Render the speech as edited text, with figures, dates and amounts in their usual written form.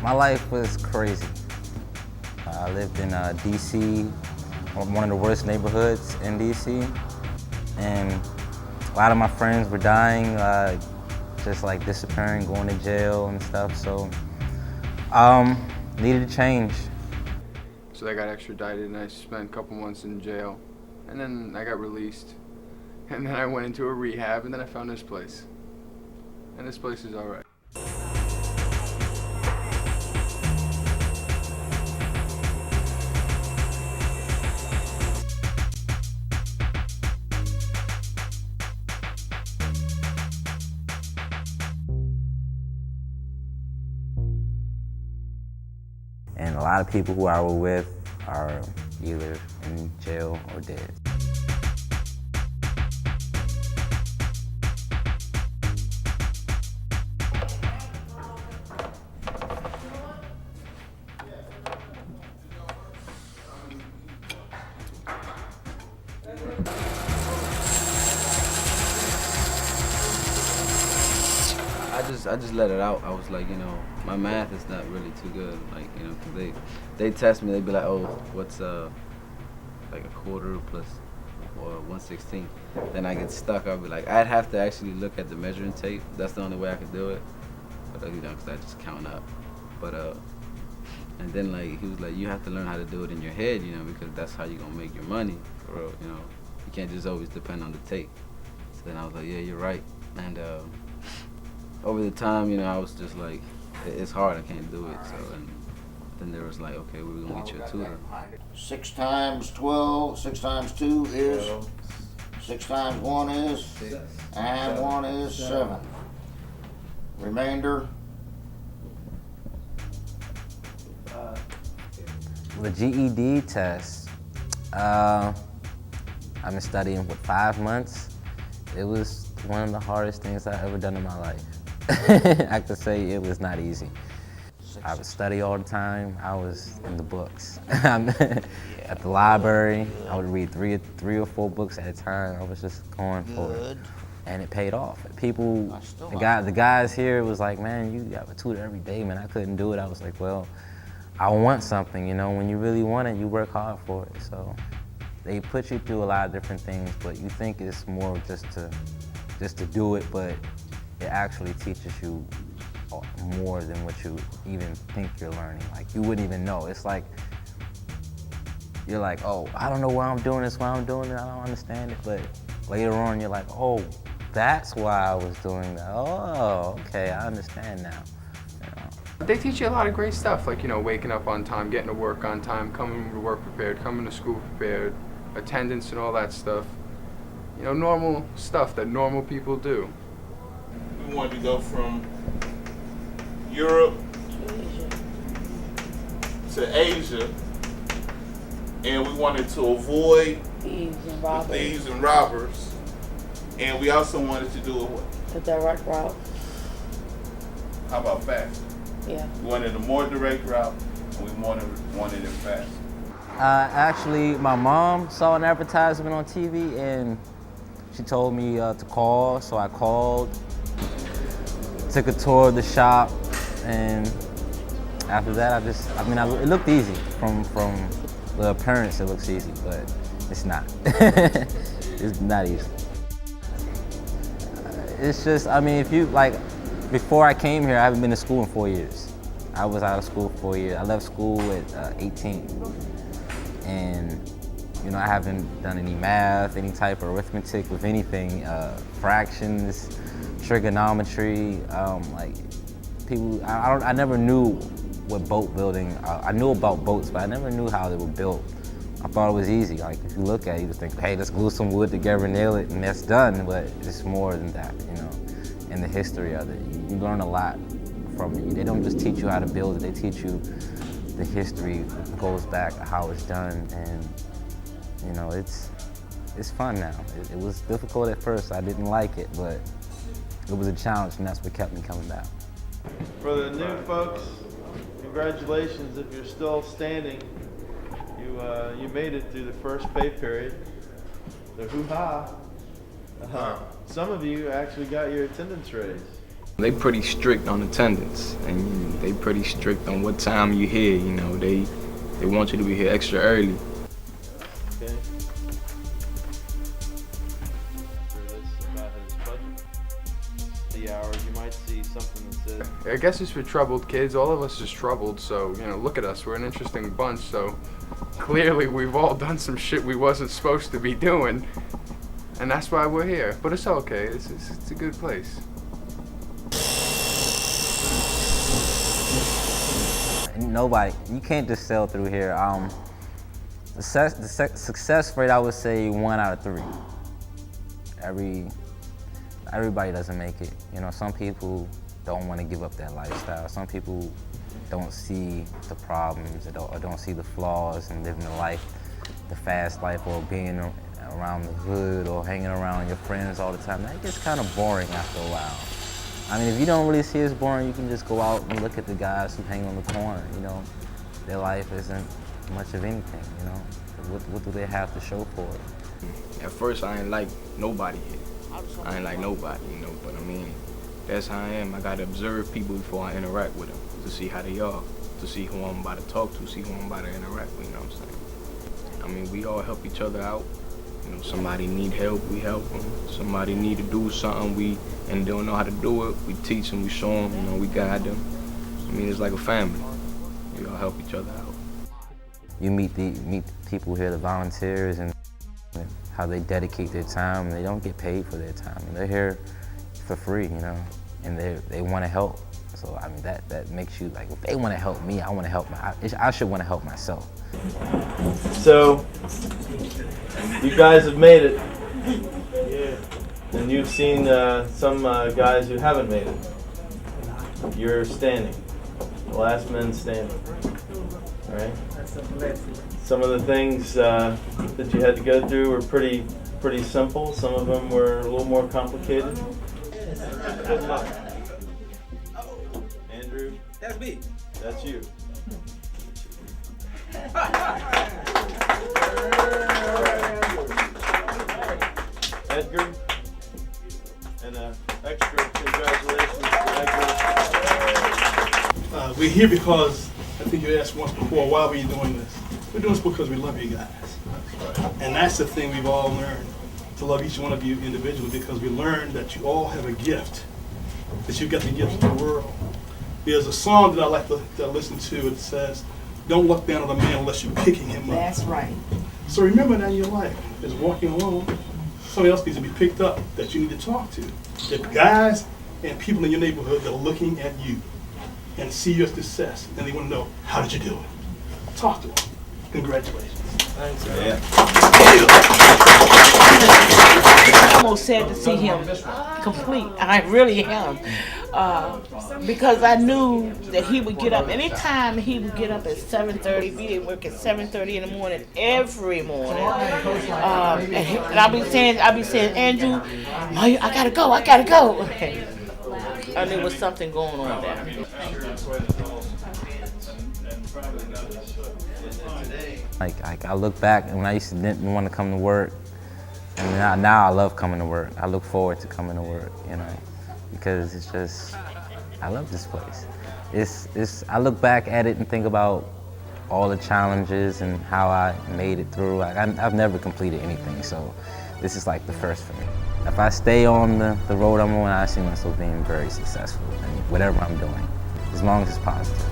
My life was crazy. I lived in DC, one of the worst neighborhoods in DC, and a lot of my friends were dying, just like disappearing, going to jail and stuff, so needed to change. So I got extradited and I spent a couple months in jail, and then I got released, and then I went into a rehab, and then I found this place, and this place is all right. And a lot of people who I was with are either in jail or dead. I just let it out. I was like, you know, my math is not really too good. Like, you know, 'cause they test me, they'd be like, oh, what's like a quarter plus or 1/16. Then I get stuck. I'd be like, I'd have to actually look at the measuring tape. That's the only way I could do it. But you know, 'cause I just count up. But and then like he was like, you have to learn how to do it in your head, you know, because that's how you're gonna make your money, for real. You know, you can't just always depend on the tape. So then I was like, yeah, you're right. And over the time, you know, I was just like, it's hard, I can't do it. So, and then there was like, okay, we're gonna get you a tutor. 6 times 12, 6 times 2 is, 6 times 1 is, 6, and 1 is 7. Remainder? The GED test, I've been studying for 5 months. It was one of the hardest things I've ever done in my life. I could say it was not easy. I would study all the time. I was in the books. At the library, I would read three or four books at a time. I was just going for it. And it paid off. People, the guys here was like, man, you got a tutor every day, man. I couldn't do it. I was like, well, I want something, you know. When you really want it, you work hard for it. So they put you through a lot of different things, but you think it's more just to do it, but it actually teaches you more than what you even think you're learning. Like, you wouldn't even know. It's like, you're like, oh, I don't know why I'm doing this, I don't understand it. But later on, you're like, oh, that's why I was doing that. Oh, okay, I understand now. You know? They teach you a lot of great stuff, like, you know, waking up on time, getting to work on time, coming to work prepared, coming to school prepared, attendance and all that stuff. You know, normal stuff that normal people do. We wanted to go from Europe to Asia, and we wanted to avoid thieves and robbers, and we also wanted to do the direct route. How about fast? Yeah. We wanted a more direct route, and we wanted it fast. Actually, my mom saw an advertisement on TV, and she told me to call, so I called. Took a tour of the shop, and after that, it looked easy. From the appearance, it looks easy, but it's not. It's not easy. It's just, if you, like, before I came here, I haven't been to school in 4 years. I was out of school for 4 years. I left school at 18. And, you know, I haven't done any math, any type of arithmetic with anything, fractions, trigonometry, like people, I never knew what boat building, I knew about boats, but I never knew how they were built. I thought it was easy. Like, if you look at it, you just think, hey, let's glue some wood together, nail it, and that's done, but it's more than that, you know, and the history of it. You learn a lot from it. They don't just teach you how to build it, they teach you the history that goes back, how it's done, and, you know, it's fun now. It was difficult at first, I didn't like it, but it was a challenge, and that's what kept me coming back. For the new folks, congratulations. If you're still standing, you made it through the first pay period. So hoo-ha. Some of you actually got your attendance raise. They pretty strict on attendance, and they pretty strict on what time you here. You know, they want you to be here extra early. Okay. For this about his budget. The hours you might see something that says. I guess it's for troubled kids. All of us is troubled, so you know, look at us. We're an interesting bunch. So clearly, we've all done some shit we wasn't supposed to be doing, and that's why we're here. But it's okay. It's a good place. Nobody, you can't just sail through here. The success rate, I would say 1 out of 3. Everybody doesn't make it. You know, some people don't want to give up that lifestyle. Some people don't see the problems or don't see the flaws in living the life, the fast life, or being around the hood or hanging around your friends all the time. That gets kind of boring after a while. I mean, if you don't really see it's boring, you can just go out and look at the guys who hang on the corner, you know. Their life isn't much of anything, you know. What do they have to show for it? At first, I ain't like nobody here. I ain't like nobody, you know, but I mean, that's how I am. I gotta observe people before I interact with them to see how they are, to see who I'm about to talk to, see who I'm about to interact with, you know what I'm saying? I mean, we all help each other out. You know, somebody need help, we help them. Somebody need to do something, and don't know how to do it, we teach them, we show them, you know, we guide them. I mean, it's like a family. We all help each other out. You meet the people here, the volunteers, and how they dedicate their time. They don't get paid for their time. They're here for free, you know, and they want to help. So I mean, that makes you like, if they want to help me, I want to help. I should want to help myself. So, you guys have made it. And you've seen some guys who haven't made it. You're standing. The last men standing. All right? Some of the things that you had to go through were pretty simple. Some of them were a little more complicated. Good luck. Andrew? That's me. That's you. Edgar? And extra congratulations to Edgar. We're here because, I think you asked once before, why are we doing this? We're doing this because we love you guys. And that's the thing we've all learned, to love each one of you individually, because we learned that you all have a gift, that you've got the gift of the world. There's a song that I like to listen to. It says, don't look down on a man unless you're picking him up. That's right. So remember that in your life, is walking alone. Somebody else needs to be picked up that you need to talk to. There are guys and people in your neighborhood that are looking at you and see your success, and they want to know, how did you do it? Talk to them. Congratulations. Thanks, man. I'm almost sad to see him complete. I really am. Because I knew that he would get up. Anytime he would get up at 7:30, be at work at 7:30 in the morning, every morning. And I'll be saying, Andrew, I gotta go. And there was something going on there. Like I look back, and when I used to didn't want to come to work, and now I love coming to work. I look forward to coming to work, you know, because it's just, I love this place. I look back at it and think about all the challenges and how I made it through. Like I've never completed anything, so this is like the first for me. If I stay on the road I'm on, I see myself being very successful in whatever I'm doing, as long as it's positive.